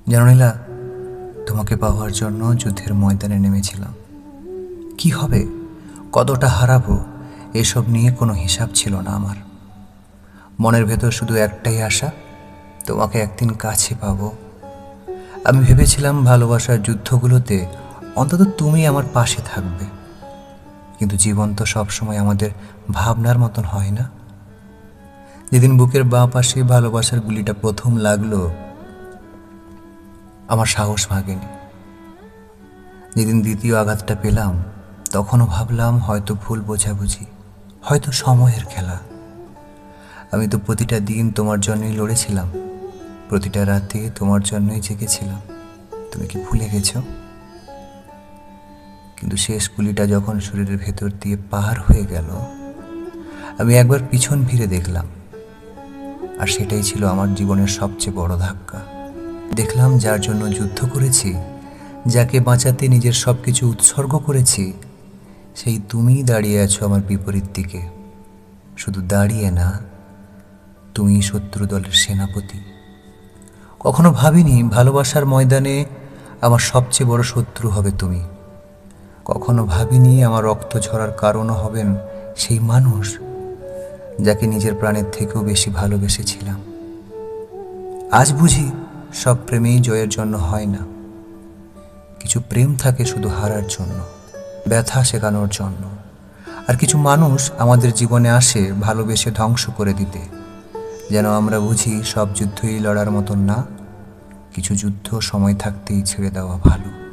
জানো নীলা, তোমাকে পাওয়ার জন্য যুদ্ধের ময়দানে নেমেছিলাম। কি হবে, কতটা হারাবো, এসব নিয়ে কোনো হিসাব ছিল না আমার। মনের ভেতর শুধু একটাই আশা, তোমাকে একদিন কাছে পাবো। আমি ভেবেছিলাম ভালোবাসার যুদ্ধগুলোতে অন্তত তুমি আমার পাশে থাকবে। কিন্তু জীবন তো সবসময় আমাদের ভাবনার মতন হয় না। যেদিন বুকের বাঁ পাশে ভালোবাসার গুলিটা প্রথম লাগলো, আমার সাহস ভাগেনি। যেদিন দ্বিতীয় আঘাতটা পেলাম, তখনও ভাবলাম হয়তো ভুল বোঝাবুঝি, হয়তো সময়ের খেলা। আমি তো প্রতিটা দিন তোমার জন্যই লড়েছিলাম, প্রতিটা রাতে তোমার জন্যই জেগেছিলাম। তুমি কি ভুলে গেছো? কিন্তু শেষ গুলিটা যখন শরীরের ভেতর দিয়ে পার হয়ে গেল, আমি একবার পিছন ফিরে দেখলাম, আর সেটাই ছিল আমার জীবনের সবচেয়ে বড় ধাক্কা। দেখলাম যার জন্য যুদ্ধ করেছি, যাকে বাঁচাতে নিজের সব কিছু উৎসর্গ করেছি, সেই তুমিই দাঁড়িয়ে আছো আমার বিপরীত দিকে। শুধু দাঁড়িয়ে না, তুমি শত্রু দলের সেনাপতি। কখনো ভাবিনি ভালোবাসার ময়দানে আমার সবচেয়ে বড় শত্রু হবে তুমি। কখনো ভাবিনি আমার রক্ত ঝরার কারণও হবেন সেই মানুষ যাকে নিজের প্রাণের থেকেও বেশি ভালোবেসেছিলাম। আজ বুঝি সব প্রেমেই জয়ের জন্য হয় না। কিছু প্রেম থাকে শুধু হারার জন্য, ব্যথা শেখানোর জন্য। আর কিছু মানুষ আমাদের জীবনে আসে ভালোবেসে ধ্বংস করে দিতে। যেন আমরা বুঝি সব যুদ্ধই লড়ার মতন না, কিছু যুদ্ধ সময় থাকতেই ছেড়ে দেওয়া ভালো।